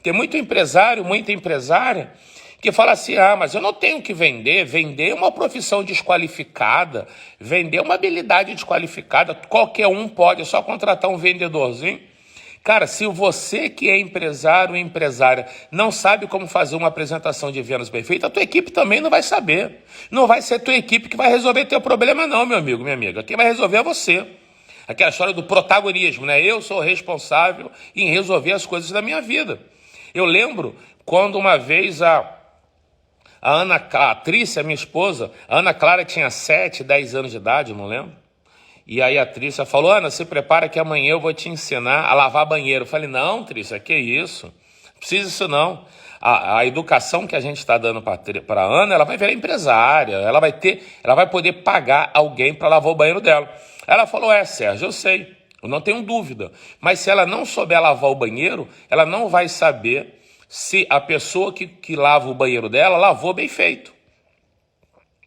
Tem muito empresário, muita empresária que fala assim, mas eu não tenho que vender. Vender é uma profissão desqualificada, vender é uma habilidade desqualificada, qualquer um pode, é só contratar um vendedorzinho. Cara, se você que é empresário ou empresária não sabe como fazer uma apresentação de vendas bem feita, a tua equipe também não vai saber. Não vai ser a tua equipe que vai resolver teu problema não, meu amigo, minha amiga. Quem vai resolver é você. Aquela história do protagonismo, né? Eu sou responsável em resolver as coisas da minha vida. Eu lembro quando uma vez a Trícia, minha esposa, a Ana Clara tinha 7, 10 anos de idade, eu não lembro. E aí a Trícia falou, Ana, se prepara que amanhã eu vou te ensinar a lavar banheiro. Eu falei, não, Trícia, que isso? Não precisa disso não. A educação que a gente está dando para a Ana, ela vai virar empresária, ela vai poder pagar alguém para lavar o banheiro dela. Ela falou, Sérgio, eu sei, eu não tenho dúvida. Mas se ela não souber lavar o banheiro, ela não vai saber se a pessoa que lava o banheiro dela lavou bem feito.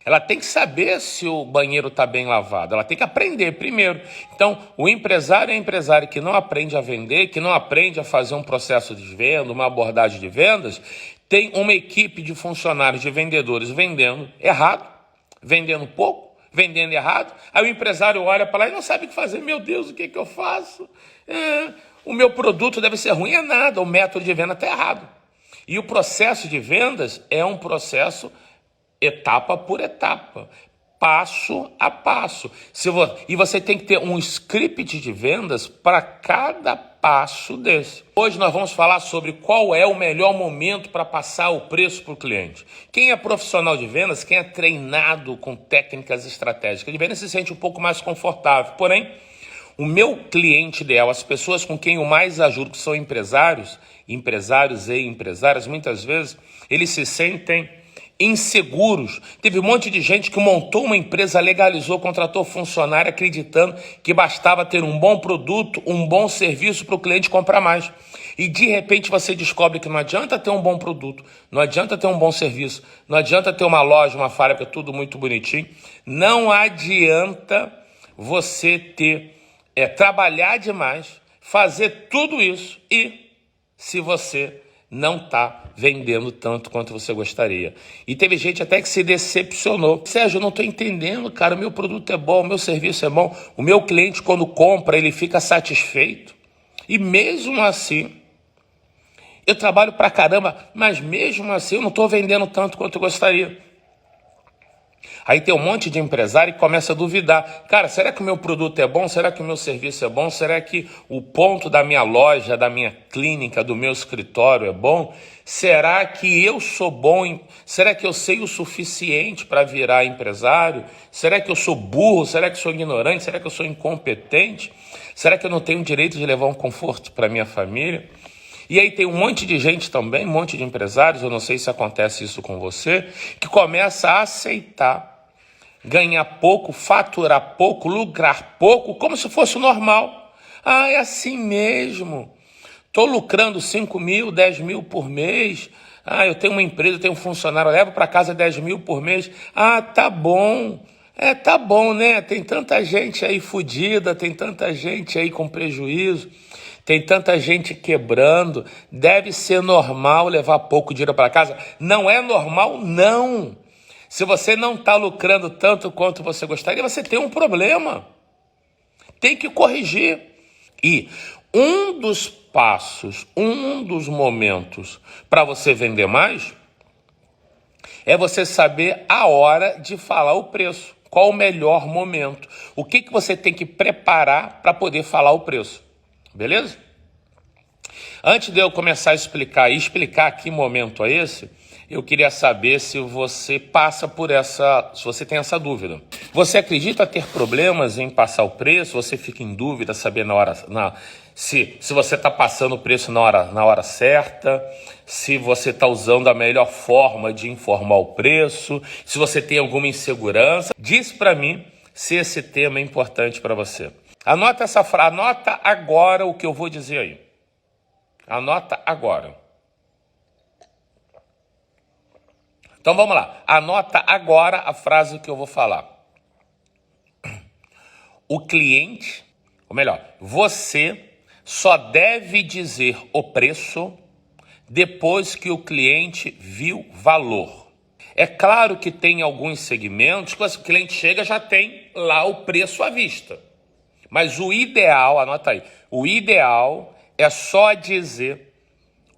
Ela tem que saber se o banheiro está bem lavado, ela tem que aprender primeiro. Então, o empresário é empresário que não aprende a vender, que não aprende a fazer um processo de venda, uma abordagem de vendas, tem uma equipe de funcionários, de vendedores vendendo errado, vendendo pouco, vendendo errado. Aí o empresário olha para lá e não sabe o que fazer. Meu Deus, o que eu faço? O meu produto deve ser ruim, é nada, o método de venda está errado. E o processo de vendas é um processo etapa por etapa, passo a passo. E você tem que ter um script de vendas para cada passo desse. Hoje nós vamos falar sobre qual é o melhor momento para passar o preço para o cliente. Quem é profissional de vendas, quem é treinado com técnicas estratégicas de vendas, se sente um pouco mais confortável. Porém, o meu cliente ideal, as pessoas com quem eu mais ajudo, que são empresários e empresárias, muitas vezes, eles se sentem inseguros. Teve um monte de gente que montou uma empresa, legalizou, contratou funcionário acreditando que bastava ter um bom produto, um bom serviço para o cliente comprar mais. E de repente você descobre que não adianta ter um bom produto, não adianta ter um bom serviço, não adianta ter uma loja, uma fábrica, tudo muito bonitinho. Não adianta você trabalhar demais, fazer tudo isso e se você não está vendendo tanto quanto você gostaria. E teve gente até que se decepcionou. Sérgio, eu não estou entendendo, cara, o meu produto é bom, o meu serviço é bom, o meu cliente quando compra, ele fica satisfeito. E mesmo assim, eu trabalho pra caramba, mas mesmo assim eu não estou vendendo tanto quanto eu gostaria. Aí tem um monte de empresário que começa a duvidar. Cara, será que o meu produto é bom? Será que o meu serviço é bom? Será que o ponto da minha loja, da minha clínica, do meu escritório é bom? Será que eu sou bom? Será que eu sei o suficiente para virar empresário? Será que eu sou burro? Será que eu sou ignorante? Será que eu sou incompetente? Será que eu não tenho o direito de levar um conforto para minha família? E aí tem um monte de gente também, um monte de empresários, eu não sei se acontece isso com você, que começa a aceitar ganhar pouco, faturar pouco, lucrar pouco, como se fosse normal. É assim mesmo. Estou lucrando 5 mil, 10 mil por mês. Eu tenho uma empresa, tenho um funcionário, eu levo para casa 10 mil por mês. Tá bom. Tá bom, né? Tem tanta gente aí fodida, tem tanta gente aí com prejuízo, tem tanta gente quebrando. Deve ser normal levar pouco dinheiro para casa. Não é normal, não. Se você não está lucrando tanto quanto você gostaria, você tem um problema. Tem que corrigir. E um dos passos, um dos momentos para você vender mais é você saber a hora de falar o preço. Qual o melhor momento? O que você tem que preparar para poder falar o preço? Beleza? Antes de eu começar a explicar que momento é esse, eu queria saber se você se você tem essa dúvida. Você acredita ter problemas em passar o preço? Você fica em dúvida, saber se você está passando o preço na hora certa, se você está usando a melhor forma de informar o preço, se você tem alguma insegurança. Diz para mim se esse tema é importante para você. Anota essa frase, anota agora o que eu vou dizer aí. Anota agora. Então vamos lá, anota agora a frase que eu vou falar. O cliente, ou melhor, você só deve dizer o preço depois que o cliente viu valor. É claro que tem alguns segmentos que o cliente chega já tem lá o preço à vista. Mas o ideal, anota aí, o ideal é só dizer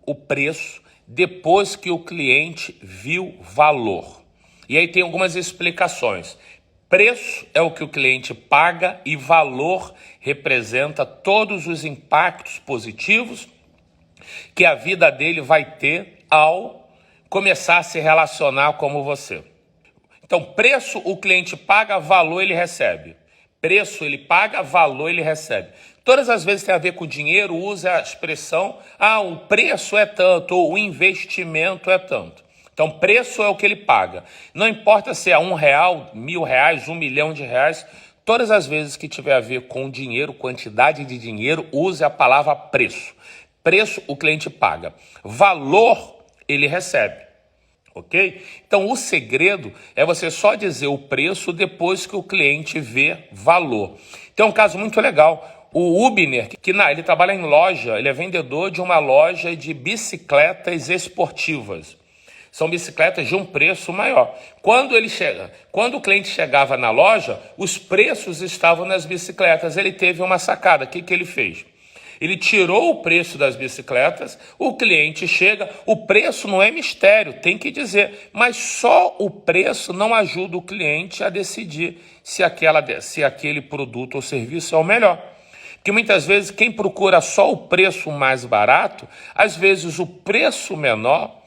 o preço depois que o cliente viu valor. E aí tem algumas explicações. Preço é o que o cliente paga e valor representa todos os impactos positivos que a vida dele vai ter ao começar a se relacionar como você. Então, preço o cliente paga, valor ele recebe. Preço ele paga, valor ele recebe. Todas as vezes tem a ver com dinheiro, usa a expressão, o preço é tanto, ou o investimento é tanto. Então, preço é o que ele paga. Não importa se é R$1, R$1.000, R$1.000.000, todas as vezes que tiver a ver com dinheiro, quantidade de dinheiro, use a palavra preço. Preço o cliente paga. Valor ele recebe. Ok? Então, o segredo é você só dizer o preço depois que o cliente vê valor. Tem um caso muito legal. O Ubner, ele trabalha em loja, ele é vendedor de uma loja de bicicletas esportivas. São bicicletas de um preço maior. Quando o cliente chegava na loja, os preços estavam nas bicicletas. Ele teve uma sacada. O que ele fez? Ele tirou o preço das bicicletas, o cliente chega, o preço não é mistério, tem que dizer, mas só o preço não ajuda o cliente a decidir se aquele produto ou serviço é o melhor. Porque muitas vezes quem procura só o preço mais barato, às vezes o preço menor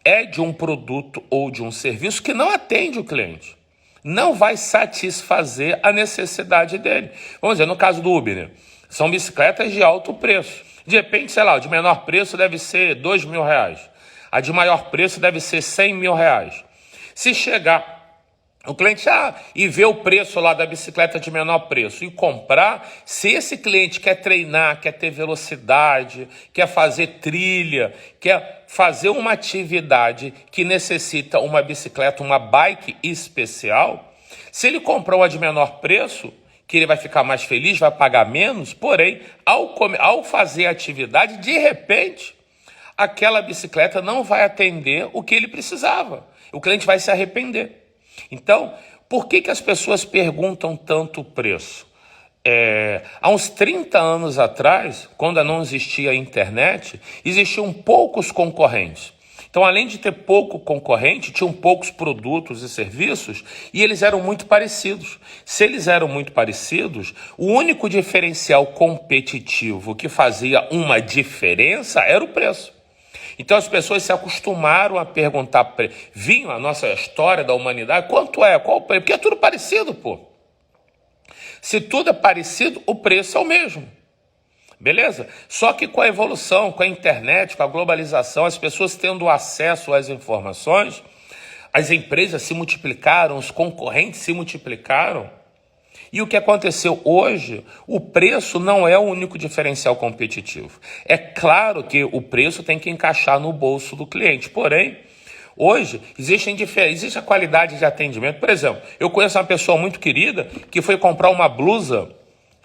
é de um produto ou de um serviço que não atende o cliente. Não vai satisfazer a necessidade dele. Vamos dizer, no caso do Uber, são bicicletas de alto preço. De repente, sei lá, o de menor preço deve ser R$2.000. A de maior preço deve ser R$100.000. Se chegar o cliente e ver o preço lá da bicicleta de menor preço e comprar, se esse cliente quer treinar, quer ter velocidade, quer fazer trilha, quer fazer uma atividade que necessita uma bicicleta, uma bike especial, se ele comprar uma de menor preço, que ele vai ficar mais feliz, vai pagar menos, porém, ao fazer a atividade, de repente, aquela bicicleta não vai atender o que ele precisava. O cliente vai se arrepender. Então, por que as pessoas perguntam tanto o preço? Há uns 30 anos atrás, quando não existia a internet, existiam poucos concorrentes. Então, além de ter pouco concorrente, tinham poucos produtos e serviços e eles eram muito parecidos. Se eles eram muito parecidos, o único diferencial competitivo que fazia uma diferença era o preço. Então as pessoas se acostumaram a perguntar, vinham a nossa história da humanidade, quanto é, qual o preço? Porque é tudo parecido, pô. Se tudo é parecido, o preço é o mesmo. Beleza? Só que com a evolução, com a internet, com a globalização, as pessoas tendo acesso às informações, as empresas se multiplicaram, os concorrentes se multiplicaram. E o que aconteceu hoje, o preço não é o único diferencial competitivo. É claro que o preço tem que encaixar no bolso do cliente, porém, hoje existe a qualidade de atendimento. Por exemplo, eu conheço uma pessoa muito querida que foi comprar uma blusa,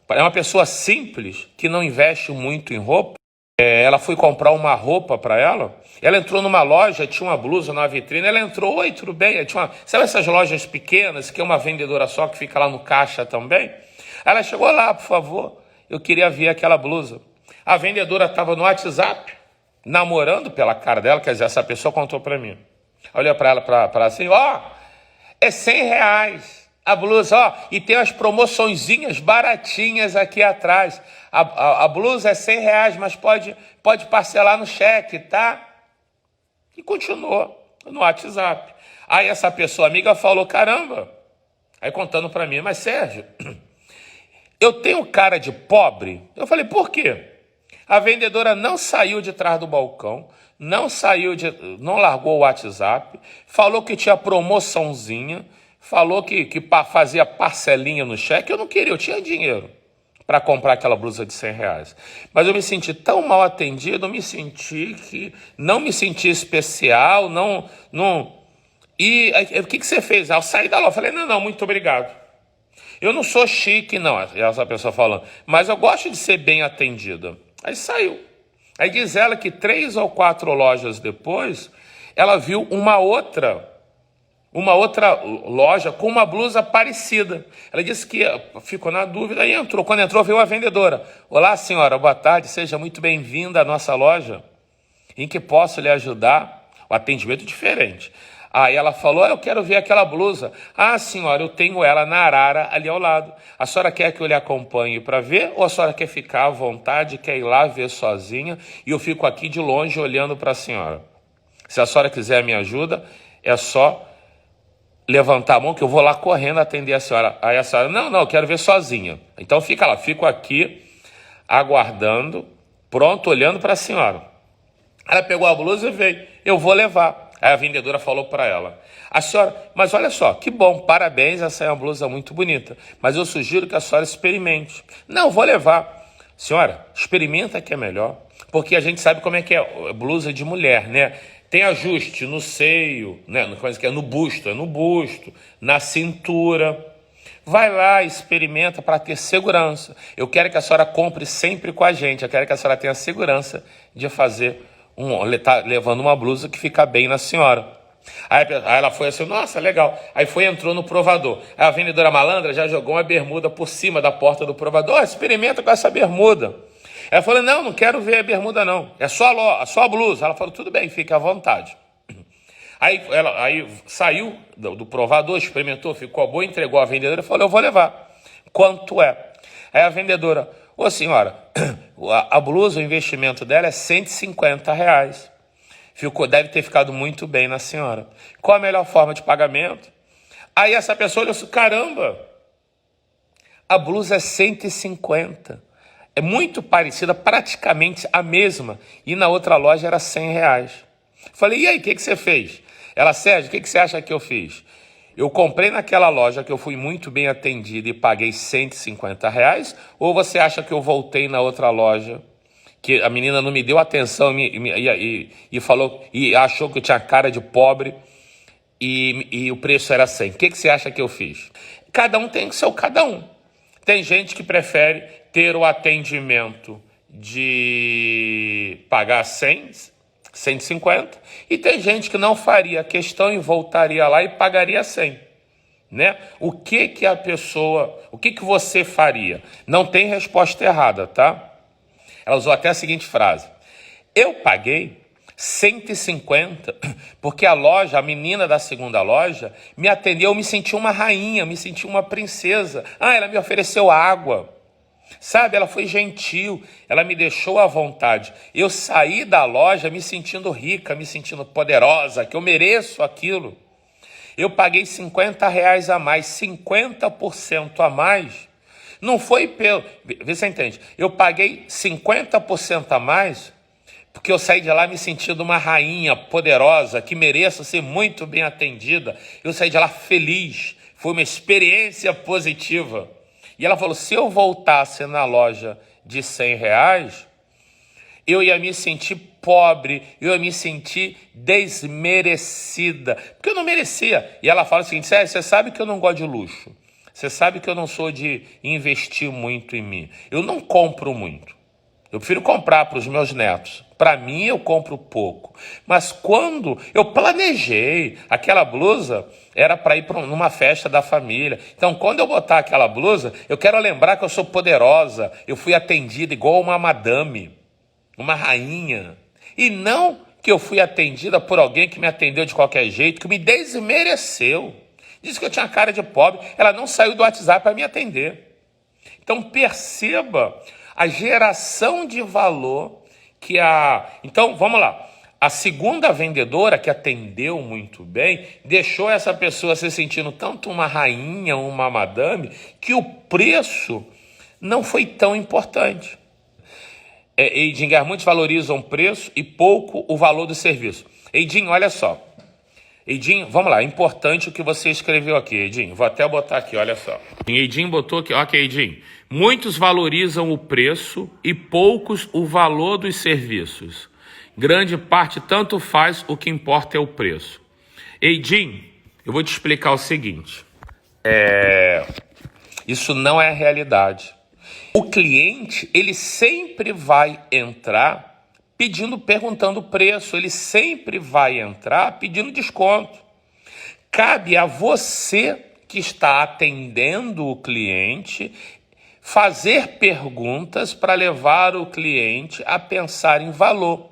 é uma pessoa simples, que não investe muito em roupa. Ela foi comprar uma roupa para ela, ela entrou numa loja, tinha uma blusa na vitrine, ela entrou, oi, tudo bem? Sabe essas lojas pequenas, que é uma vendedora só, que fica lá no caixa também? Ela chegou lá, por favor, eu queria ver aquela blusa. A vendedora estava no WhatsApp, namorando pela cara dela, quer dizer, essa pessoa contou para mim. Olha para ela, para assim, é R$100 a blusa, e tem umas promoçõezinhas baratinhas aqui atrás. A blusa é R$100, mas pode parcelar no cheque, tá? E continuou no WhatsApp. Aí essa pessoa amiga falou, caramba, aí contando para mim, mas Sérgio, eu tenho cara de pobre? Eu falei, por quê? A vendedora não saiu de trás do balcão, não largou o WhatsApp, falou que tinha promoçãozinha, falou que fazia parcelinha no cheque. Eu não queria, eu tinha dinheiro para comprar aquela blusa de R$100. Mas eu me senti tão mal atendido, não me senti especial, E aí, o que você fez? Eu saí da loja, falei, não, muito obrigado. Eu não sou chique, não, essa pessoa falando, mas eu gosto de ser bem atendida. Aí saiu. Aí diz ela que 3 ou 4 lojas depois, ela viu uma outra loja com uma blusa parecida. Ela disse que ficou na dúvida e entrou. Quando entrou, veio a vendedora. Olá, senhora, boa tarde, seja muito bem-vinda à nossa loja. Em que posso lhe ajudar? O atendimento é diferente. Aí ela falou, eu quero ver aquela blusa. Ah, senhora, eu tenho ela na arara ali ao lado. A senhora quer que eu lhe acompanhe para ver? Ou a senhora quer ficar à vontade, quer ir lá ver sozinha? E eu fico aqui de longe olhando para a senhora. Se a senhora quiser a minha ajuda, é só levantar a mão que eu vou lá correndo atender a senhora. Aí a senhora, não, eu quero ver sozinha. Então fica lá, fico aqui aguardando, pronto, olhando para a senhora. Ela pegou a blusa e veio, eu vou levar. Aí a vendedora falou para ela, a senhora, mas olha só, que bom, parabéns, essa é uma blusa muito bonita, mas eu sugiro que a senhora experimente. Não, vou levar. Senhora, experimenta que é melhor, porque a gente sabe como é que é blusa de mulher, né? Tem ajuste no seio, né? No busto, na cintura. Vai lá, experimenta para ter segurança. Eu quero que a senhora compre sempre com a gente. Eu quero que a senhora tenha segurança de fazer tá levando uma blusa que fica bem na senhora. Aí ela foi assim, nossa, legal. Aí entrou no provador. Aí a vendedora malandra já jogou uma bermuda por cima da porta do provador. Experimenta com essa bermuda. Ela falou, não quero ver a bermuda não. É só a blusa. Ela falou, tudo bem, fique à vontade. Aí saiu do provador, experimentou, ficou boa, entregou a vendedora e falou, eu vou levar. Quanto é? Aí a vendedora, ô senhora, a blusa, o investimento dela é R$ 150. Deve ter ficado muito bem na senhora. Qual a melhor forma de pagamento? Aí essa pessoa olhou assim, caramba, a blusa é 150. É muito parecida, praticamente a mesma. E na outra loja era R$ 100. Falei, e aí, o que você fez? Ela, Sérgio, o que você acha que eu fiz? Eu comprei naquela loja que eu fui muito bem atendido e paguei R$ 150, ou você acha que eu voltei na outra loja, que a menina não me deu atenção e falou, e achou que eu tinha cara de pobre e o preço era 100? O que você acha que eu fiz? Cada um tem o seu cada um. Tem gente que prefere ter o atendimento de pagar 100, 150, e tem gente que não faria questão e voltaria lá e pagaria 100, né? O que você faria? Não tem resposta errada, tá? Ela usou até a seguinte frase, eu paguei 150 porque a menina da segunda loja me atendeu, eu me senti uma rainha, me senti uma princesa. Ela me ofereceu água. Sabe, ela foi gentil, ela me deixou à vontade. Eu saí da loja me sentindo rica, me sentindo poderosa, que eu mereço aquilo. Eu paguei R$ 50 a mais, 50% a mais. Não foi vê se você entende. Eu paguei 50% a mais porque eu saí de lá me sentindo uma rainha poderosa, que mereço ser muito bem atendida. Eu saí de lá feliz, foi uma experiência positiva. E ela falou, se eu voltasse na loja de R$ 100, eu ia me sentir pobre, eu ia me sentir desmerecida, porque eu não merecia. E ela fala o seguinte, você sabe que eu não gosto de luxo, você sabe que eu não sou de investir muito em mim, eu não compro muito, eu prefiro comprar para os meus netos. Para mim, eu compro pouco. Mas quando eu planejei, aquela blusa era para ir numa festa da família. Então, quando eu botar aquela blusa, eu quero lembrar que eu sou poderosa. Eu fui atendida igual uma madame, uma rainha. E não que eu fui atendida por alguém que me atendeu de qualquer jeito, que me desmereceu. Disse que eu tinha cara de pobre. Ela não saiu do WhatsApp para me atender. Então, perceba a geração de valor Então, vamos lá. A segunda vendedora, que atendeu muito bem, deixou essa pessoa se sentindo tanto uma rainha, uma madame, que o preço não foi tão importante. Eidinger, muitos valorizam o preço e pouco o valor do serviço. Eidinho, olha só. Eidinho, vamos lá, é importante o que você escreveu aqui, Eidinho. Vou até botar aqui, olha só. Eidinho botou aqui, ok, Eidinho. Muitos valorizam o preço e poucos o valor dos serviços. Grande parte tanto faz, o que importa é o preço. Eidinho, eu vou te explicar o seguinte. Isso não é a realidade. O cliente, ele sempre vai entrar perguntando o preço. Ele sempre vai entrar pedindo desconto. Cabe a você que está atendendo o cliente fazer perguntas para levar o cliente a pensar em valor.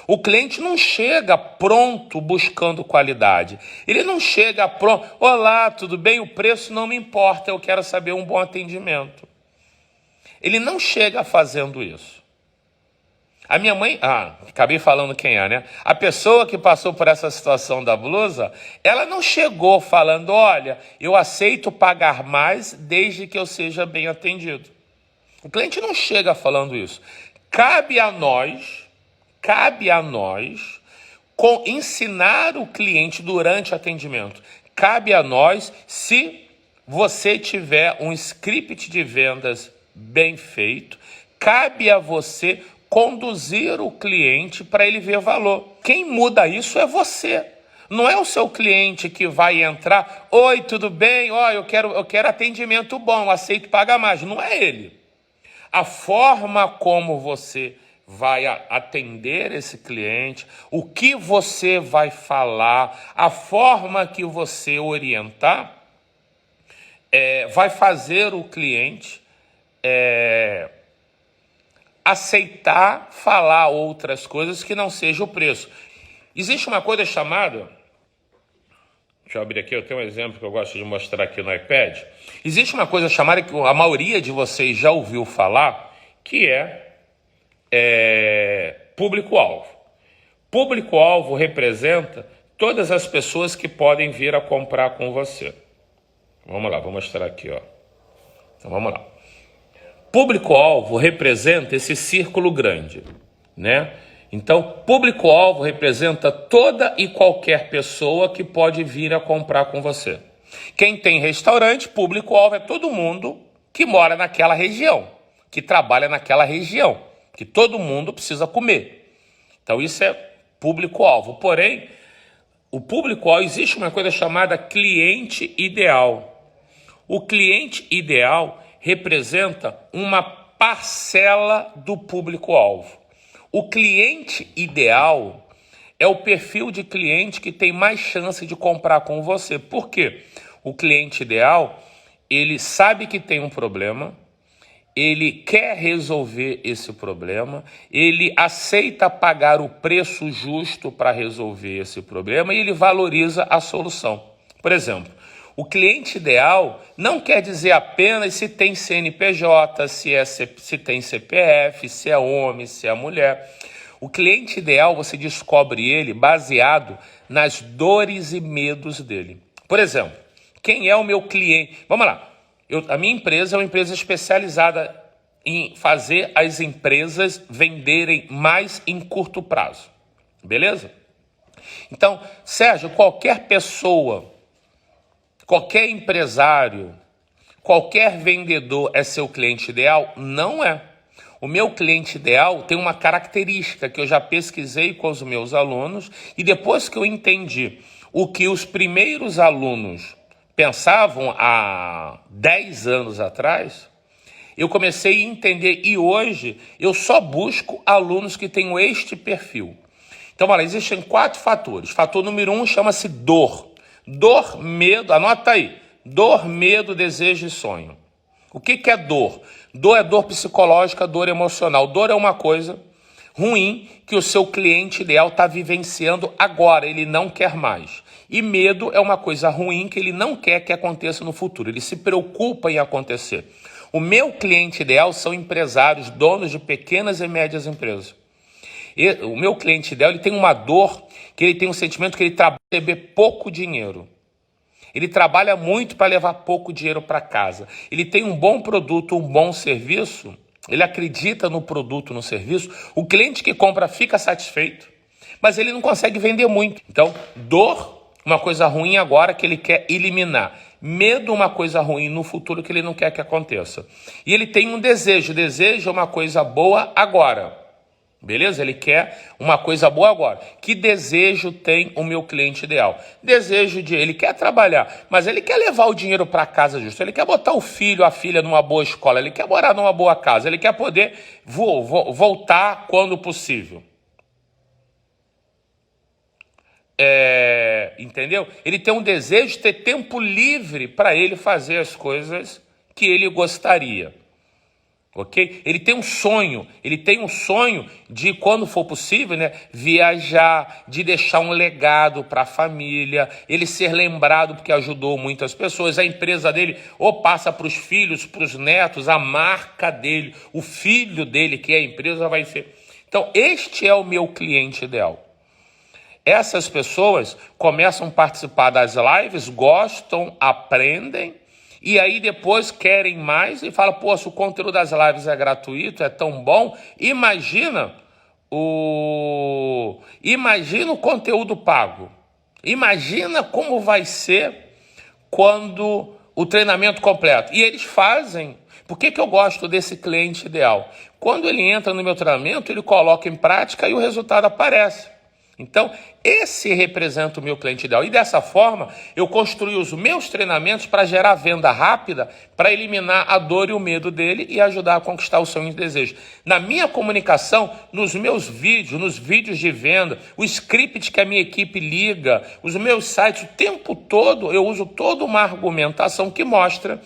O cliente não chega pronto buscando qualidade. Ele não chega pronto, olá, tudo bem? O preço não me importa, eu quero saber um bom atendimento. Ele não chega fazendo isso. A minha mãe, acabei falando quem é, né? A pessoa que passou por essa situação da blusa, ela não chegou falando, olha, eu aceito pagar mais desde que eu seja bem atendido. O cliente não chega falando isso. Cabe a nós ensinar o cliente durante o atendimento. Cabe a nós, se você tiver um script de vendas bem feito, cabe a você conduzir o cliente para ele ver valor. Quem muda isso é você. Não é o seu cliente que vai entrar, oi, tudo bem? Eu quero atendimento bom, aceito pagar mais. Não é ele. A forma como você vai atender esse cliente, o que você vai falar, a forma que você orientar, vai fazer o cliente aceitar falar outras coisas que não seja o preço. Existe uma coisa chamada... Deixa eu abrir aqui, eu tenho um exemplo que eu gosto de mostrar aqui no iPad. Existe uma coisa chamada que a maioria de vocês já ouviu falar, que é público-alvo. Público-alvo representa todas as pessoas que podem vir a comprar com você. Vamos lá, vou mostrar aqui, ó. Então vamos lá. Público-alvo representa esse círculo grande, né? Então, público-alvo representa toda e qualquer pessoa que pode vir a comprar com você. Quem tem restaurante, público-alvo é todo mundo que mora naquela região, que trabalha naquela região, que todo mundo precisa comer. Então, isso é público-alvo. Porém, o público-alvo, existe uma coisa chamada cliente ideal. O cliente ideal representa uma parcela do público-alvo. O cliente ideal é o perfil de cliente que tem mais chance de comprar com você. Por quê? O cliente ideal, ele sabe que tem um problema, ele quer resolver esse problema, ele aceita pagar o preço justo para resolver esse problema e ele valoriza a solução. Por exemplo, o cliente ideal não quer dizer apenas se tem CNPJ, se tem CPF, se é homem, se é mulher. O cliente ideal, você descobre ele baseado nas dores e medos dele. Por exemplo, quem é o meu cliente? Vamos lá. A minha empresa é uma empresa especializada em fazer as empresas venderem mais em curto prazo. Beleza? Então, Sérgio, qualquer pessoa, qualquer empresário, qualquer vendedor é seu cliente ideal? Não é. O meu cliente ideal tem uma característica que eu já pesquisei com os meus alunos e depois que eu entendi o que os primeiros alunos pensavam há 10 anos atrás, eu comecei a entender e hoje eu só busco alunos que tenham este perfil. Então, olha, existem 4 fatores. Fator número 1 chama-se dor. Dor, medo, anota aí. Dor, medo, desejo e sonho. O que é dor? Dor é dor psicológica, dor emocional. Dor é uma coisa ruim que o seu cliente ideal está vivenciando agora, ele não quer mais. E medo é uma coisa ruim que ele não quer que aconteça no futuro, ele se preocupa em acontecer. O meu cliente ideal são empresários, donos de pequenas e médias empresas. O meu cliente ideal, ele tem uma dor, que ele tem um sentimento que ele trabalha para receber pouco dinheiro. Ele trabalha muito para levar pouco dinheiro para casa. Ele tem um bom produto, um bom serviço, ele acredita no produto, no serviço. O cliente que compra fica satisfeito, mas ele não consegue vender muito. Então, dor, uma coisa ruim agora que ele quer eliminar. Medo, uma coisa ruim no futuro que ele não quer que aconteça. E ele tem um desejo. Desejo é uma coisa boa agora. Beleza? Ele quer uma coisa boa agora. Que desejo tem o meu cliente ideal? Ele quer trabalhar, mas ele quer levar o dinheiro para casa justo. Ele quer botar o filho, a filha numa boa escola. Ele quer morar numa boa casa. Ele quer poder voltar quando possível. entendeu? Ele tem um desejo de ter tempo livre para ele fazer as coisas que ele gostaria. Ok? Ele tem um sonho de, quando for possível, né, viajar, de deixar um legado para a família, ele ser lembrado porque ajudou muitas pessoas, a empresa dele ou passa para os filhos, para os netos, a marca dele, o filho dele, que é a empresa, vai ser. Então, este é o meu cliente ideal. Essas pessoas começam a participar das lives, gostam, aprendem, e aí depois querem mais e falam, pô, se o conteúdo das lives é gratuito, é tão bom, imagina o conteúdo pago. Imagina como vai ser quando o treinamento completo. E eles fazem. Por que eu gosto desse cliente ideal? Quando ele entra no meu treinamento, ele coloca em prática e o resultado aparece. Então, esse representa o meu cliente ideal. E dessa forma, eu construí os meus treinamentos para gerar venda rápida, para eliminar a dor e o medo dele e ajudar a conquistar o sonho e desejo. Na minha comunicação, nos meus vídeos, nos vídeos de venda, o script que a minha equipe liga, os meus sites, o tempo todo, eu uso toda uma argumentação que mostra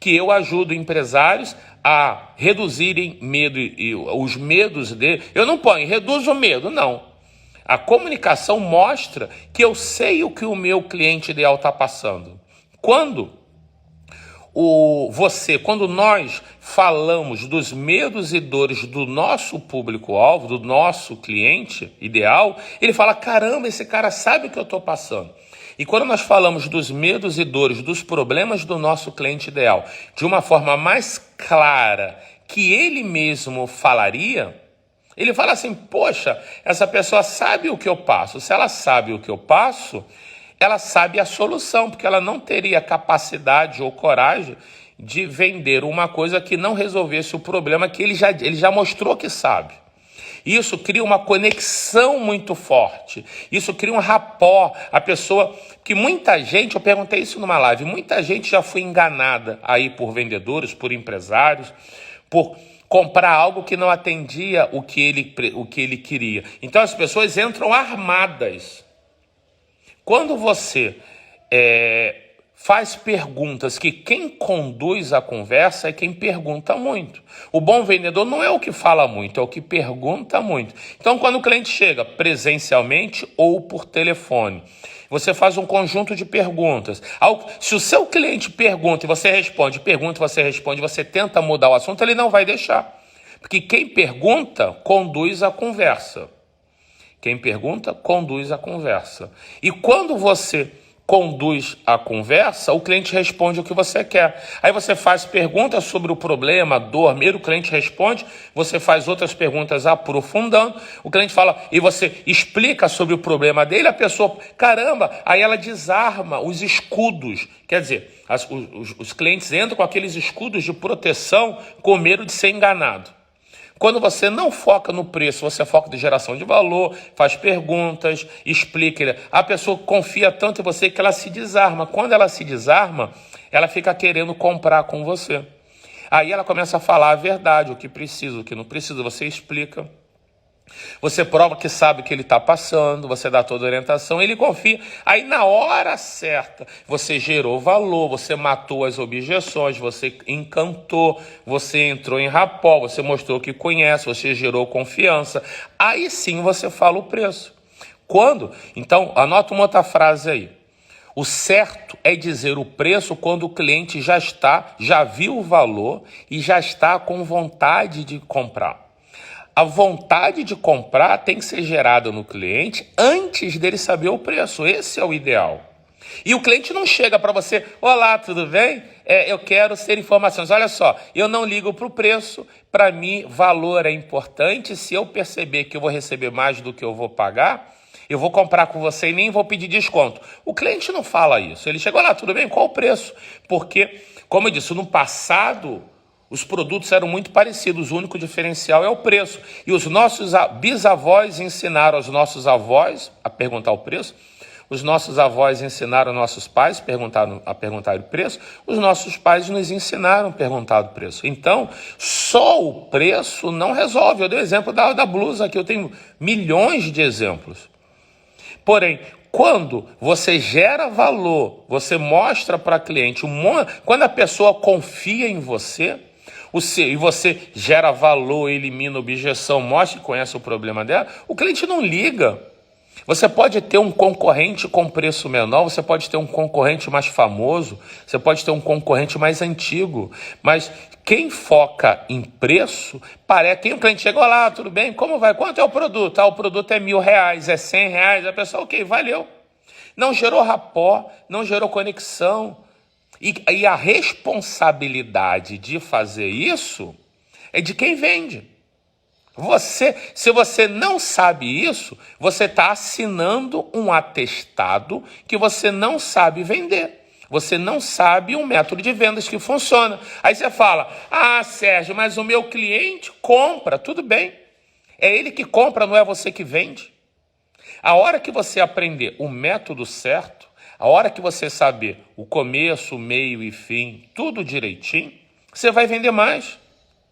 que eu ajudo empresários a reduzirem medo e os medos dele. Eu não ponho, reduz o medo, não. A comunicação mostra que eu sei o que o meu cliente ideal está passando. Quando nós falamos dos medos e dores do nosso público-alvo, do nosso cliente ideal, ele fala, caramba, esse cara sabe o que eu estou passando. E quando nós falamos dos medos e dores, dos problemas do nosso cliente ideal, de uma forma mais clara que ele mesmo falaria, ele fala assim, poxa, essa pessoa sabe o que eu passo. Se ela sabe o que eu passo, ela sabe a solução, porque ela não teria capacidade ou coragem de vender uma coisa que não resolvesse o problema que ele já mostrou que sabe. Isso cria uma conexão muito forte. Isso cria um rapport. A pessoa, que muita gente, eu perguntei isso numa live, muita gente já foi enganada aí por vendedores, por empresários, por comprar algo que não atendia o que ele queria. Então as pessoas entram armadas. Quando você faz perguntas, que quem conduz a conversa é quem pergunta muito. O bom vendedor não é o que fala muito, é o que pergunta muito. Então quando o cliente chega presencialmente ou por telefone, você faz um conjunto de perguntas. Se o seu cliente pergunta e você responde, você tenta mudar o assunto, ele não vai deixar. Porque quem pergunta, conduz a conversa. Quem pergunta, conduz a conversa. E quando você conduz a conversa, o cliente responde o que você quer. Aí você faz perguntas sobre o problema, a dor, o cliente responde, você faz outras perguntas aprofundando, o cliente fala, e você explica sobre o problema dele, a pessoa, caramba, aí ela desarma os escudos. Quer dizer, os clientes entram com aqueles escudos de proteção com medo de ser enganado. Quando você não foca no preço, você foca em geração de valor, faz perguntas, explica. A pessoa confia tanto em você que ela se desarma. Quando ela se desarma, ela fica querendo comprar com você. Aí ela começa a falar a verdade, o que precisa, o que não precisa, você explica. Você prova que sabe o que ele está passando, você dá toda a orientação, ele confia. Aí na hora certa, você gerou valor, você matou as objeções, você encantou, você entrou em rapport, você mostrou que conhece, você gerou confiança. Aí sim você fala o preço. Quando? Então, anota uma outra frase aí. O certo é dizer o preço quando o cliente já viu o valor e já está com vontade de comprar. A vontade de comprar tem que ser gerada no cliente antes dele saber o preço. Esse é o ideal. E o cliente não chega para você, olá, tudo bem? Eu quero ter informações. Olha só, eu não ligo para o preço. Para mim, valor é importante. Se eu perceber que eu vou receber mais do que eu vou pagar, eu vou comprar com você e nem vou pedir desconto. O cliente não fala isso. Ele chega, olá, tudo bem? Qual o preço? Porque, como eu disse, no passado, os produtos eram muito parecidos, o único diferencial é o preço. E os nossos bisavós ensinaram aos nossos avós a perguntar o preço, os nossos avós ensinaram aos nossos pais a perguntar o preço, os nossos pais nos ensinaram a perguntar o preço. Então, só o preço não resolve. Eu dei o exemplo da blusa aqui, eu tenho milhões de exemplos. Porém, quando você gera valor, você mostra para cliente, quando a pessoa confia em você, e você gera valor, elimina objeção, mostra e conhece o problema dela, o cliente não liga. Você pode ter um concorrente com preço menor, você pode ter um concorrente mais famoso, você pode ter um concorrente mais antigo, mas quem foca em preço, parece que o cliente chegou lá, tudo bem, como vai? Quanto é o produto? O produto é R$1.000, é R$100, a pessoa, ok, valeu. Não gerou rapport, não gerou conexão. E a responsabilidade de fazer isso é de quem vende. Se você não sabe isso, você está assinando um atestado que você não sabe vender. Você não sabe um método de vendas que funciona. Aí você fala, Sérgio, mas o meu cliente compra. Tudo bem. É ele que compra, não é você que vende. A hora que você aprender o método certo, a hora que você saber o começo, o meio e fim, tudo direitinho, você vai vender mais.